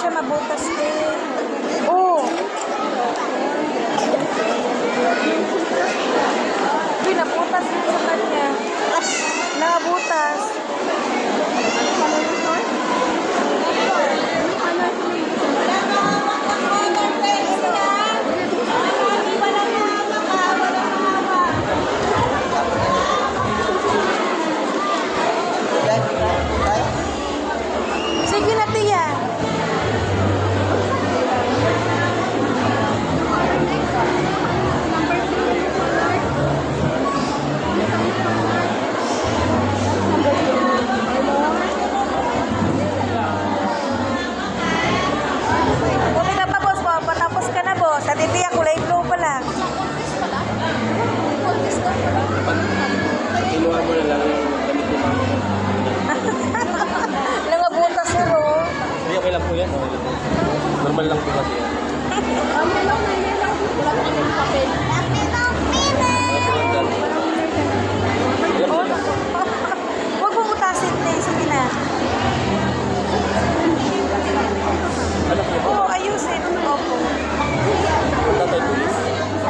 siya mabutas din. Oo. Pinabutas din sa kanya. Nakabutas. Sige na, Tia. Okay na pa, boss. Patapos ka na, boss. At Tia, kulay blue pa lang. Kinuha mo na lang yung damit mo. Nangabutas sir, oh. Hindi, okay lang po yan. Okay lang. Normal lang po kasi yan. Oh, huwag mo utasin, Tay. Sige na. Anak niyo po. Oo, ayusin. Opo. Punta tayo po.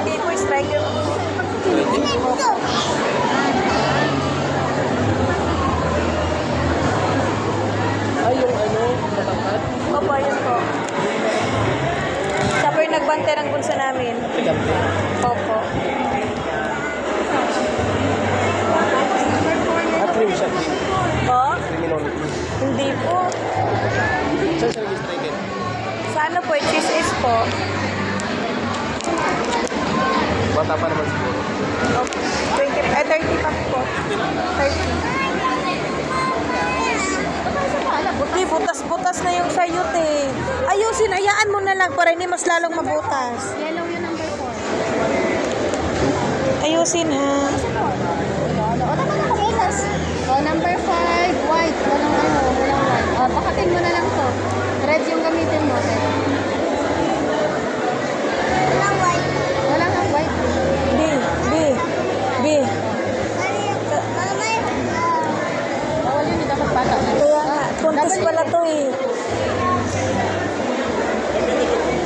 Hindi po, striker. Ay, yung ano, matangkad. Opo, ayun po. Siya po yung nagbante ng bulsa namin. Pagkante. Opo. At cream siya, cream. Po? Criminal. Hindi po. Saan siya registrated? Sa ano po, cheese po. Bata pa naman siguro. Opo. 30 pa po. 30. Di, butas-butas na yung sayot eh. Ayusin, hayaan mo na lang para hindi mas lalong mabutas. Yellow yung number 4. Ayusin ha. O, tama na kumilas. O, number 5, white. Walang white. O, pakatin mo na lang to. Red yung gamitin mo, red. Walang white. Walang white. B. Bawal yun, dapat bata na. Kaya nga, contest pala to eh.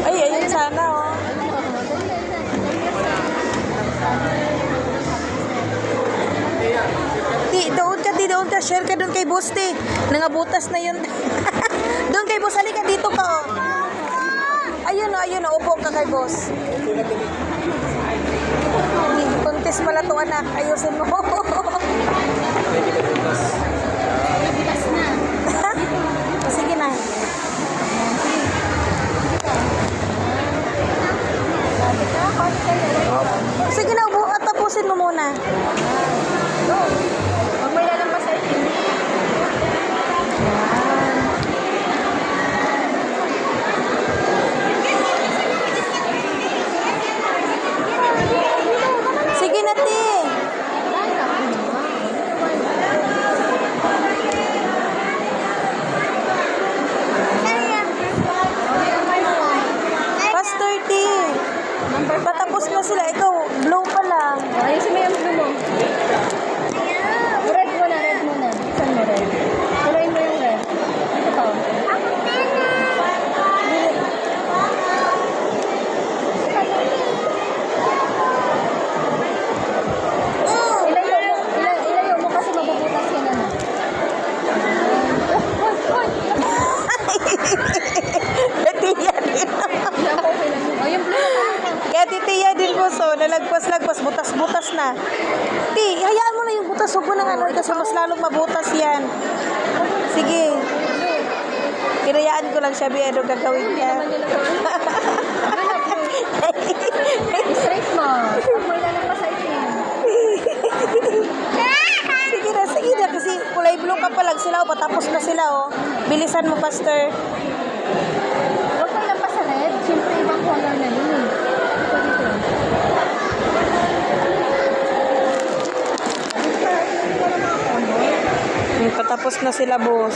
Ay, ayun sana oh. Doon ka, share ka doon kay Boss T. Nangabutas na yun. Doon kay Boss, halika dito ka oh. Ayun oh, upo ka kay Boss. Contest pala to anak, ayusin mo. Bukas na. Sige na. Sige na, upo at tapusin mo muna. Huwag may lalampas sa itin. Sige na, Ti. Pastor T. Patapos na sila. Ikaw, blow pa lang. Ayusin mo yung blue mo. Red muna. Saan mo red? Tuloyin mo yung red. Ito. Ilayo mo kasi mabubutas yan na. Tiya din. O yung blue. Kaya titiya din po, so nalagpas-lagpas, butas-butas na. Ti, hayaan mo na yung butas, huwag mo nang ano, kasi mas lalong mabutas yan. Sige. Kinayaan ko lang siya, ano gagawin niya. Straight mo. Huwag may lalampas sa itin. Sige na, kasi kulay blue ka pa lang sila, o patapos na sila, oh. Bilisan mo, Pastor. Huwag may lampas sa red. Siyempre ibang color na yun eh. Ito dito. Patapos na sila, boss.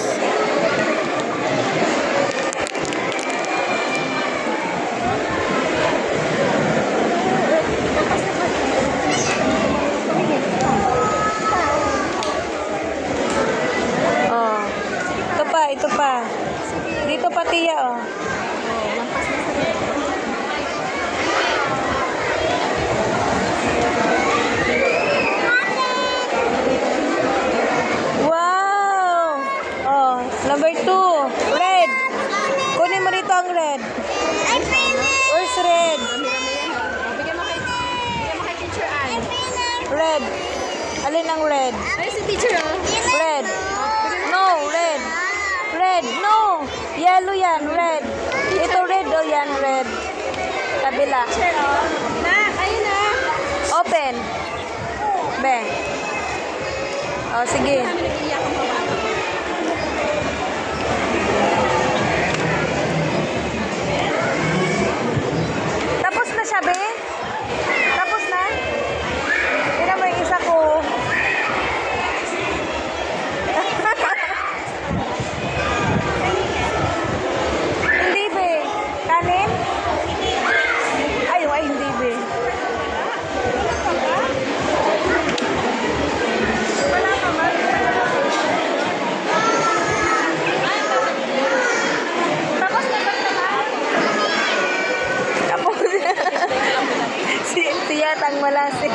Oh. Ito pa. Dito pa, Tia, oh. Red. Alin ang red? Ay, si teacher, oh. Red. No, red. Red, no. Yellow yan, red. Ito red, oh yan, red. Kabila. Teacher, oh. Nak, ayun na. Open. Be. Oh, sige. Kami nag-iiyak ang baba. Tapos na siya, be? Tapos na? Tingnan mo yung isa ko. Hindi, be. Kanin? Ay, hindi, be. Wala pa ba? Tapos na ba naman? Tapos. Si yatang malasing.